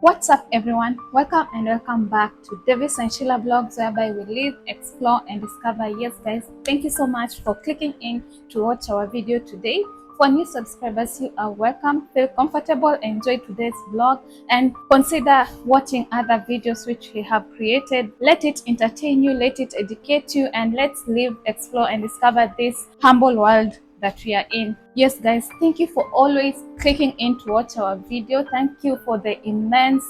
What's up everyone, welcome back to Davis and Sheila vlogs, whereby we live, explore and discover. Yes guys, thank you so much for clicking in to watch our video today. For new subscribers, you are welcome. Feel comfortable, enjoy today's vlog and consider watching other videos which we have created. Let it entertain you, let it educate you, and let's live, explore and discover this humble world that we are in. Yes guys, thank you for always clicking in to watch our video. Thank you for the immense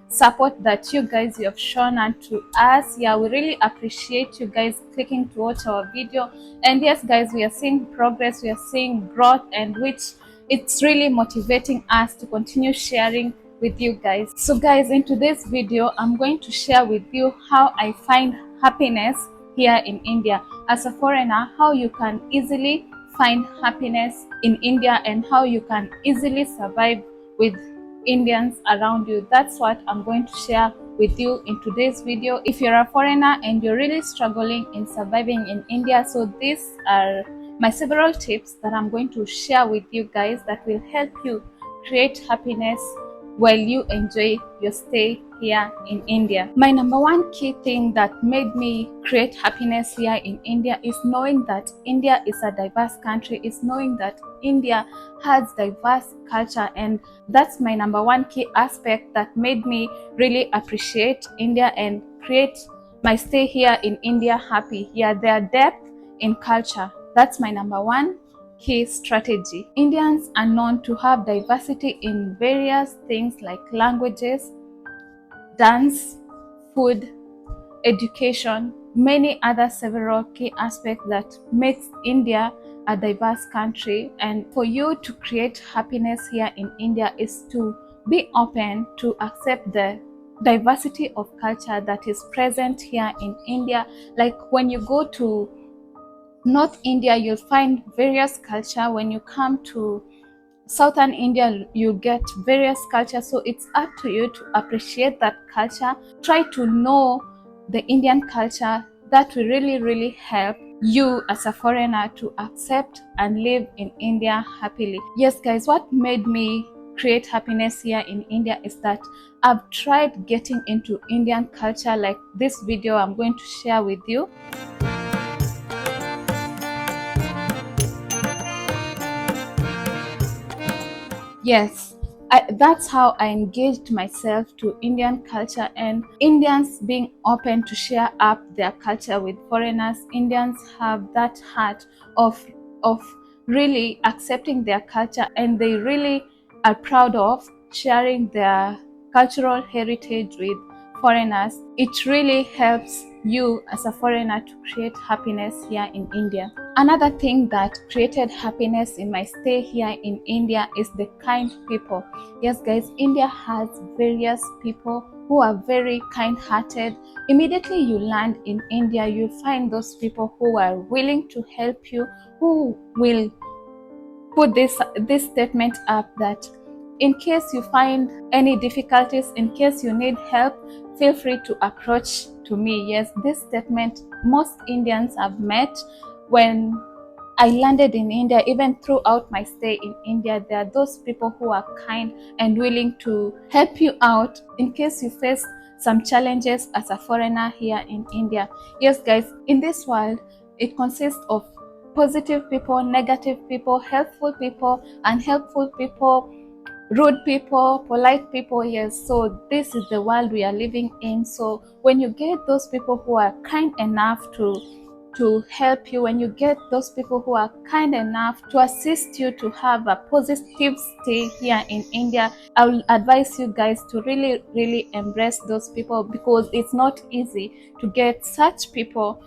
support that you guys have shown unto us. Yeah, we really appreciate you guys clicking to watch our video. And yes guys, we are seeing progress, we are seeing growth, and which it's really motivating us to continue sharing with you guys. So guys, in today's video I'm going to share with you how I find happiness here in India. As a foreigner, how you can easily find happiness in India and how you can easily survive with Indians around you. That's what I'm going to share with you in today's video. If you're a foreigner and you're really struggling in surviving in India, so these are my several tips that I'm going to share with you guys that will help you create happiness while you enjoy your stay here in India. My number one key thing that made me create happiness here in India is knowing that India is a diverse country, is knowing that India has diverse culture, and that's my number one key aspect that made me really appreciate India and create my stay here in India happy. Yeah, their depth in culture. That's my number one key strategy. Indians are known to have diversity in various things like languages, dance, food, education, many other several key aspects that makes India a diverse country. And for you to create happiness here in India is to be open to accept the diversity of culture that is present here in India. Like when you go to North India, you'll find various culture. When you come to Southern India, you get various cultures. So it's up to you to appreciate that culture. Try to know the Indian culture. That will really help you as a foreigner to accept and live in India happily. Yes guys, what made me create happiness here in India is that I've tried getting into Indian culture, like this video I'm going to share with you. Yes, that's how I engaged myself to Indian culture, and Indians being open to share up their culture with foreigners. Indians have that heart of really accepting their culture, and they really are proud of sharing their cultural heritage with foreigners. It really helps you as a foreigner to create happiness here in India. Another thing that created happiness in my stay here in India is the kind people. Yes guys, India has various people who are very kind-hearted. Immediately you land in India, you find those people who are willing to help you, who will put this statement up that in case you find any difficulties, in case you need help, feel free to approach to me. Yes, this statement most Indians have met. When I landed in India, even throughout my stay in India, there are those people who are kind and willing to help you out in case you face some challenges as a foreigner here in India. Yes guys, in this world, it consists of positive people, negative people, helpful people, unhelpful people, rude people, polite people. Yes, so this is the world we are living in. So when you get those people who are kind enough to help you, when you get those people who are kind enough to assist you to have a positive stay here in India, I will advise you guys to really embrace those people, because it's not easy to get such people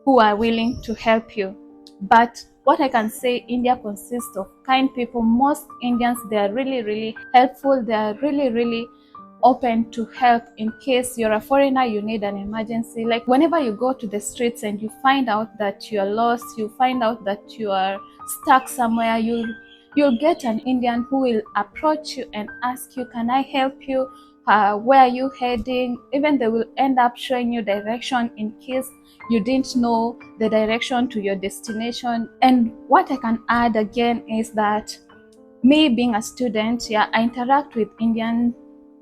who are willing to help you. But what I can say, India consists of kind people. Most Indians, they are really helpful. They are really open to help in case you're a foreigner, you need an emergency. Like whenever you go to the streets and you find out that you're lost, you find out that you are stuck somewhere, you'll get an Indian who will approach you and ask you, can I help you? Where are you heading? Even they will end up showing you direction in case you didn't know the direction to your destination. And what I can add again is that me being a student, yeah, I interact with Indian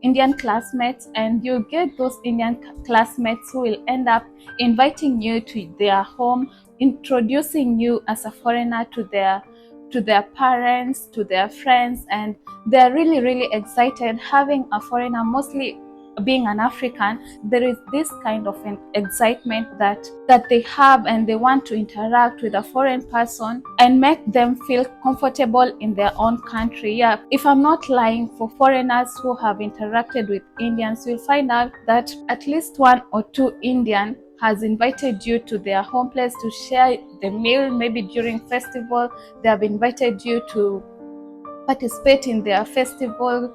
Indian classmates, and you get those Indian classmates who will end up inviting you to their home, introducing you as a foreigner to their parents, to their friends, and they're really, really excited having a foreigner. Mostly being an African, there is this kind of an excitement that they have, and they want to interact with a foreign person and make them feel comfortable in their own country. Yeah, if I'm not lying, for foreigners who have interacted with Indians, you'll find out that at least one or two Indian has invited you to their home place to share the meal. Maybe during festival, they have invited you to participate in their festival,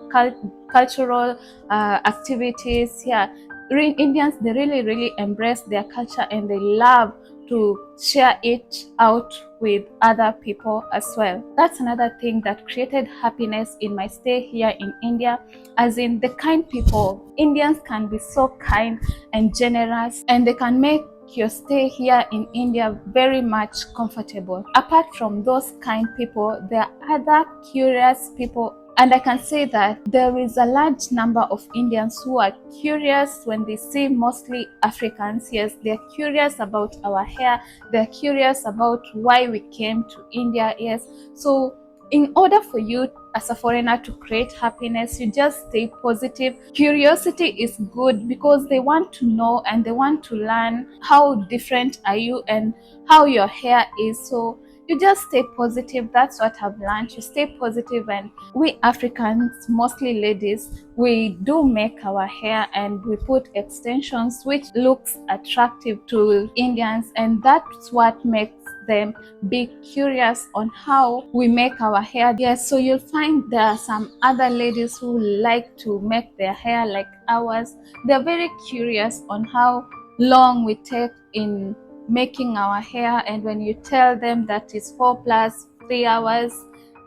cultural activities. Yeah, Indians, they really, really embrace their culture, and they love to share it out with other people as well. That's another thing that created happiness in my stay here in India, as in the kind people. Indians can be so kind and generous, and they can make your stay here in India very much comfortable. Apart from those kind people, there are other curious people, and I can say that there is a large number of Indians who are curious when they see mostly Africans. Yes, they're curious about our hair, they're curious about why we came to India. Yes, so in order for you as a foreigner to create happiness, you just stay positive. Curiosity is good because they want to know and they want to learn how different are you and how your hair is. So you just stay positive. That's what I've learned. You stay positive. And we Africans, mostly ladies, we do make our hair and we put extensions which looks attractive to Indians, and that's what makes them be curious on how we make our hair. Yes, so you'll find there are some other ladies who like to make their hair like ours. They're very curious on how long we take in making our hair, and when you tell them that it's 4 plus 3 hours,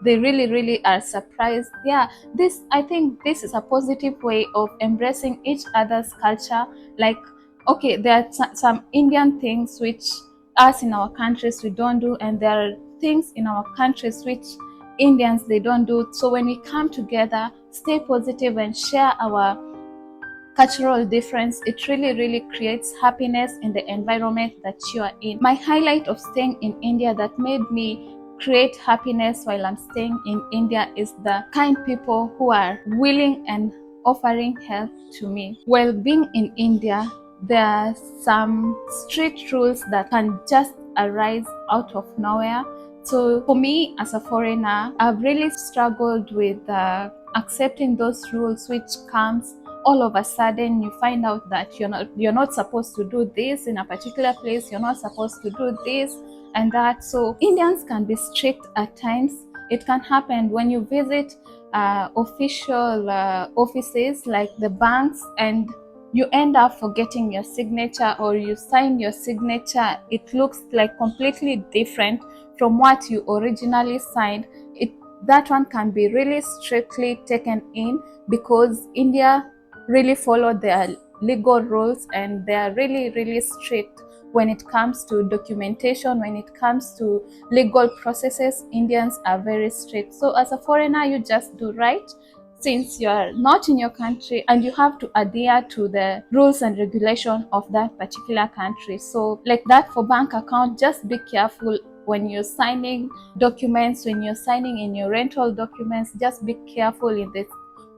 they really, really are surprised. Yeah, I think this is a positive way of embracing each other's culture. Like, okay, there are some Indian things which us in our countries we don't do, and there are things in our countries which Indians they don't do. So when we come together, stay positive and share our cultural difference, it really, really creates happiness in the environment that you are in. My highlight of staying in India that made me create happiness while I'm staying in India is the kind people who are willing and offering help to me. While being in India, there are some strict rules that can just arise out of nowhere. So for me as a foreigner, I've really struggled with accepting those rules which comes all of a sudden. You find out that you're not supposed to do this in a particular place, you're not supposed to do this and that. So Indians can be strict at times. It can happen when you visit official offices like the banks, and you end up forgetting your signature, or you sign your signature, it looks like completely different from what you originally signed. That one can be really strictly taken in, because India really follow their legal rules, and they are really, really strict when it comes to documentation, when it comes to legal processes. Indians are very strict. So as a foreigner, you just do right, since you are not in your country, and you have to adhere to the rules and regulation of that particular country. So like that for bank account, just be careful when you're signing documents, when you're signing in your rental documents, just be careful in this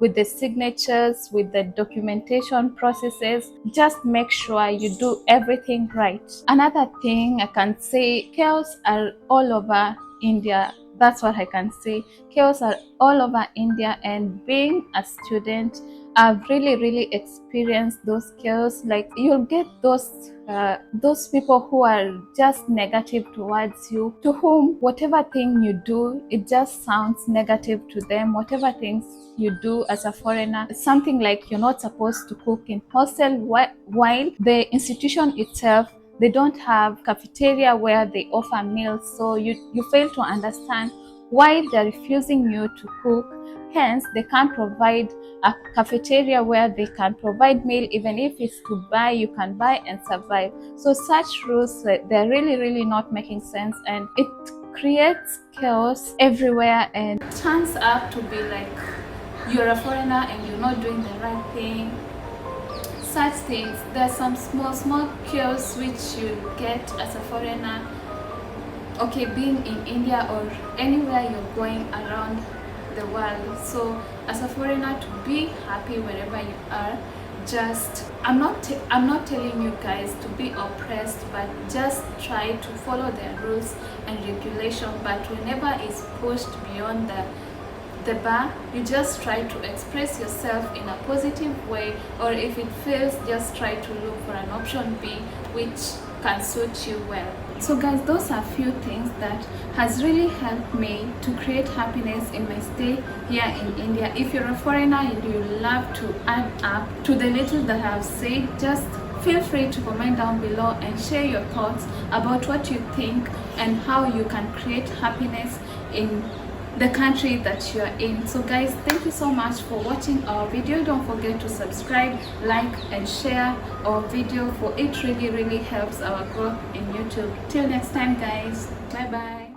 with the signatures, with the documentation processes. Just make sure you do everything right. Another thing I can say, chaos are all over India. That's what I can say. Chaos are all over India, and being a student, I've really, really experienced those chaos. Like, you'll get those people who are just negative towards you, to whom whatever thing you do, it just sounds negative to them. Whatever things you do as a foreigner, something like you're not supposed to cook in hostel, while the institution itself, they don't have cafeteria where they offer meals. So you fail to understand why they're refusing you to cook. Hence, they can't provide a cafeteria where they can provide meal. Even if it's to buy, you can buy and survive. So such rules, they're really, really not making sense, and it creates chaos everywhere, and turns out to be like you're a foreigner and you're not doing the right thing, such things. There's some small cures which you get as a foreigner, okay, being in India or anywhere you're going around the world. So as a foreigner, to be happy wherever you are, just I'm not telling you guys to be oppressed, but just try to follow their rules and regulation. But whenever it's pushed beyond the bar, you just try to express yourself in a positive way, or if it fails, just try to look for an option B which can suit you well. So guys, those are few things that has really helped me to create happiness in my stay here in India. If you're a foreigner and you love to add up to the little that I've said, just feel free to comment down below and share your thoughts about what you think and how you can create happiness in the country that you are in. So guys, thank you so much for watching our video. Don't forget to subscribe, like and share our video, for it really helps our growth in YouTube. Till next time guys, bye bye.